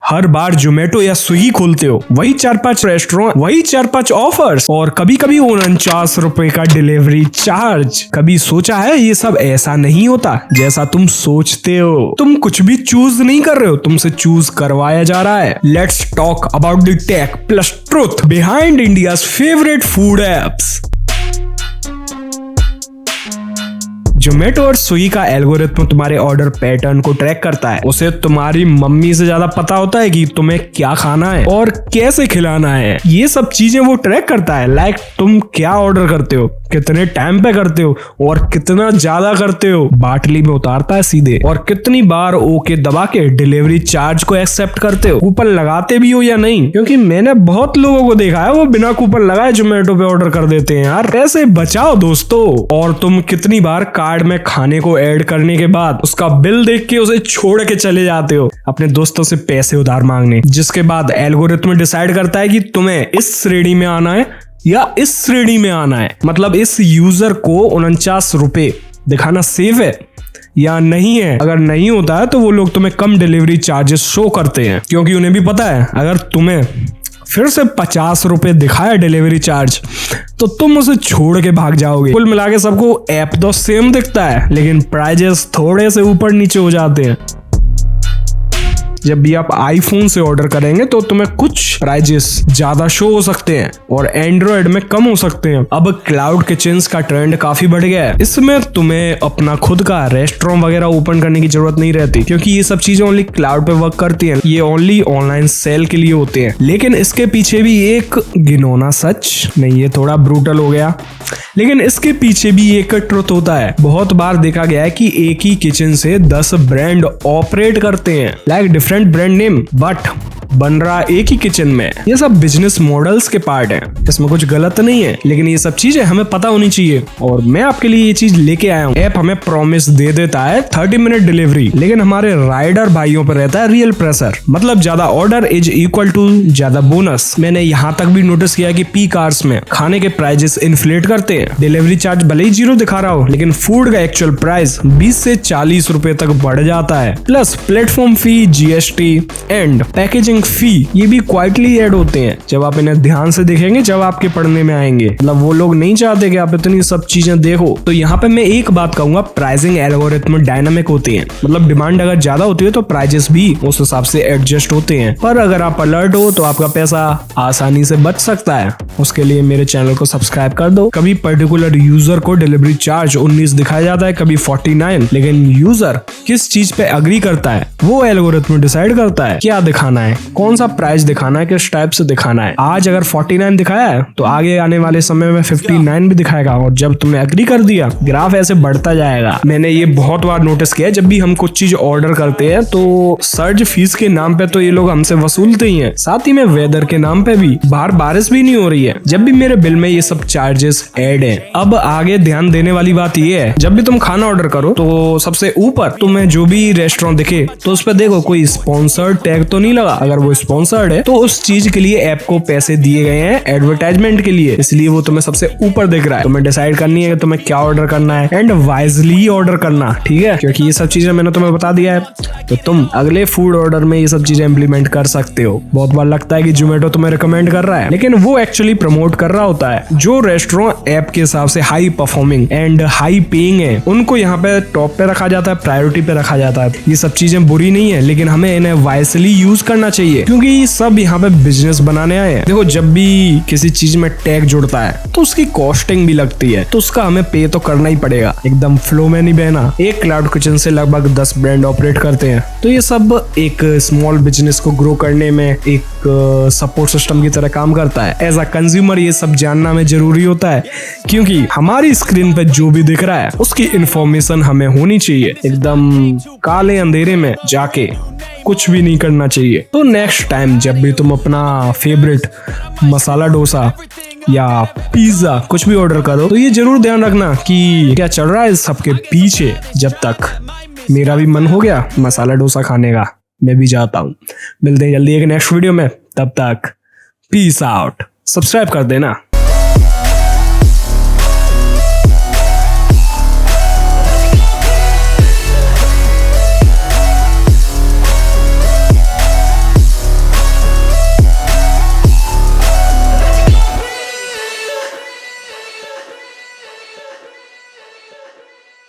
हर बार जोमेटो या स्विगी खोलते हो, वही 4-5 रेस्टोरेंट, वही 4-5 ऑफर्स और कभी कभी 49 रुपए का डिलीवरी चार्ज। कभी सोचा है ये सब ऐसा नहीं होता जैसा तुम सोचते हो? तुम कुछ भी चूज नहीं कर रहे हो, तुमसे चूज करवाया जा रहा है। Let's talk about the tech plus truth behind India's favourite food apps. Zomato और स्विगी का एल्गोरिथम तुम्हारे ऑर्डर पैटर्न को ट्रैक करता है। उसे तुम्हारी मम्मी से ज्यादा पता होता है कि तुम्हें क्या खाना है और कैसे खिलाना है। ये सब चीजें वो ट्रैक करता है। लाइक तुम क्या ऑर्डर करते हो, कितने टाइम पे करते हो और कितना ज्यादा करते हो, बाटली में उतारता है सीधे। और कितनी बार ओके दबा के डिलीवरी चार्ज को एक्सेप्ट करते हो, कूपन लगाते भी हो या नहीं। क्योंकि मैंने बहुत लोगों को देखा है वो बिना कूपन लगाए जोमेटो पे ऑर्डर कर देते हैं। यार पैसे बचाओ दोस्तों। और तुम कितनी बार कार्ड में खाने को ऐड करने के बाद उसका बिल देख के उसे छोड़ के चले जाते हो अपने दोस्तों से पैसे उधार मांगने, जिसके बाद एल्गोरिथम डिसाइड करता है कि तुम्हें इस श्रेणी में आना है या इस श्रेणी में आना है। मतलब इस यूजर को 49 रुपए दिखाना सेफ है या नहीं है। अगर नहीं होता है तो वो लोग तुम्हें कम डिलीवरी चार्जेस शो करते हैं, क्योंकि उन्हें भी पता है अगर तुम्हें फिर से 50 रुपए दिखाया डिलीवरी चार्ज तो तुम उसे छोड़ के भाग जाओगे। कुल मिला के सबको ऐप तो सेम दिखता है लेकिन प्राइजेस थोड़े से ऊपर नीचे हो जाते हैं। जब भी आप आईफोन से ऑर्डर करेंगे तो तुम्हें कुछ प्राइजेस ज्यादा शो हो सकते हैं और एंड्रॉइड में कम हो सकते हैं। अब क्लाउड किचन्स का ट्रेंड काफी बढ़ गया है। इसमें तुम्हें अपना खुद का रेस्टोरेंट वगैरह ओपन करने की जरूरत नहीं रहती, क्योंकि ये सब चीजें ओनली क्लाउड पे वर्क करती हैं। ये ओनली ऑनलाइन सेल के लिए होते हैं। लेकिन इसके पीछे भी एक घिनौना सच, नहीं ये थोड़ा ब्रूटल हो गया, लेकिन इसके पीछे भी एक ट्रुथ होता है। बहुत बार देखा गया है कि एक ही किचन से 10 ब्रांड ऑपरेट करते हैं, like different brand name, but बन रहा एक ही किचन में। ये सब बिजनेस मॉडल्स के पार्ट हैं, इसमें कुछ गलत नहीं है, लेकिन ये सब चीजें हमें पता होनी चाहिए। और मैं आपके लिए ये चीज लेके आया हूँ। ऐप हमें प्रॉमिस दे देता है 30 मिनट डिलीवरी, लेकिन हमारे राइडर भाइयों पर रहता है रियल प्रेशर। मतलब ज्यादा ऑर्डर इज इक्वल टू ज्यादा बोनस। मैंने यहाँ तक भी नोटिस किया कि पीक आवर्स में खाने के प्राइजेस इन्फ्लेट करते हैं। डिलीवरी चार्ज भले ही 0 दिखा रहा हो, लेकिन फूड का एक्चुअल प्राइस 20 से 40 रुपए तक बढ़ जाता है। Plus platform fee, GST and packaging fee ये भी क्वाइटली ऐड होते हैं। जब आप इन्हें ध्यान से देखेंगे, जब आपके पढ़ने में आएंगे, मतलब वो लोग नहीं चाहते कि आप इतनी सब चीजें देखो। तो यहाँ पे मैं एक बात कहूंगा, प्राइसिंग एल्गोरिथम डायनामिक होती है। मतलब डिमांड अगर ज्यादा होती है तो प्राइजेस भी उस हिसाब से एडजस्ट होते हैं। पर अगर आप अलर्ट हो तो आपका पैसा आसानी से बच सकता है। उसके लिए मेरे चैनल को सब्सक्राइब कर दो। कभी पर्टिकुलर यूजर को डिलीवरी चार्ज 19 दिखाया जाता है, कभी 49, लेकिन यूजर किस चीज पे अग्री करता है वो एल्गोरिथम डिसाइड करता है क्या दिखाना है, कौन सा प्राइस दिखाना है, किस टाइप से दिखाना है। आज अगर 49 दिखाया है तो आगे आने वाले समय में 59 भी दिखाएगा, और जब तुमने एग्री कर दिया ग्राफ ऐसे बढ़ता जाएगा। मैंने ये बहुत बार नोटिस किया, जब भी हम कुछ चीज ऑर्डर करते हैं तो सर्ज फीस के नाम पे तो ये लोग हमसे वसूलते ही हैं, साथ ही में वेदर के नाम पे भी। बाहर बारिश भी नहीं हो रही है, जब भी मेरे बिल में ये सब चार्जेस ऐड हैं। अब आगे ध्यान देने वाली बात ये है, जब भी तुम खाना ऑर्डर करो तो सबसे ऊपर तुम्हें जो भी रेस्टोरेंट दिखे तो उस पर देखो कोई स्पॉन्सर्ड टैग तो नहीं लगा। अगर वो स्पॉन्सर्ड है तो उस चीज के लिए ऐप को पैसे दिए गए हैं एडवर्टाइजमेंट के लिए, इसलिए वो तुम्हें सबसे ऊपर दिख रहा है। तुम्हें डिसाइड करनी है कि तुम्हें क्या ऑर्डर करना है एंड वाइजली ऑर्डर करना, ठीक है? क्योंकि ये सब चीजें मैंने तुम्हें बता दिया है तो तुम अगले फूड ऑर्डर में ये सब चीजें इंप्लीमेंट कर सकते हो। बहुत बार लगता है कि जोमेटो तुम्हें रिकमेंड कर रहा है, लेकिन वो एक्चुअली प्रमोट कर रहा होता है जो रेस्टोरेंट ऐप के हिसाब से high performing and high paying है, उनको यहाँ पे टॉप पे रखा जाता है, प्रायोरिटी पे रखा जाता है। ये सब चीजें बुरी नहीं है, लेकिन हमें इन्हें वाइजली यूज करना चाहिए, क्योंकि सब यहाँ पे बिजनेस बनाने आए हैं। देखो जब भी किसी चीज में टैग जुड़ता है तो उसकी कॉस्टिंग भी लगती है, तो उसका हमें पे तो करना ही पड़ेगा। एकदम फ्लो में नहीं बहना। एक क्लाउड किचन से लगभग 10 ब्रांड ऑपरेट करते हैं, तो ये सब एक स्मॉल बिजनेस को ग्रो करने में एक सपोर्ट सिस्टम की तरह काम करता है। एज अ कंज्यूमर ये सब जानना हमें जरूरी होता है, क्योंकि हमारी स्क्रीन पे जो भी दिख रहा है उसकी इंफॉर्मेशन हमें होनी चाहिए। एकदम काले अंधेरे में जाके कुछ भी नहीं करना चाहिए। तो नेक्स्ट टाइम जब भी तुम अपना फेवरेट मसाला डोसा या पिज्जा कुछ भी ऑर्डर करो तो ये जरूर ध्यान रखना कि क्या चल रहा है सबके पीछे। जब तक मेरा भी मन हो गया मसाला डोसा खाने का, मैं भी जाता हूँ। मिलते हैं जल्दी एक नेक्स्ट वीडियो में, तब तक पीस आउट। सब्सक्राइब कर देना।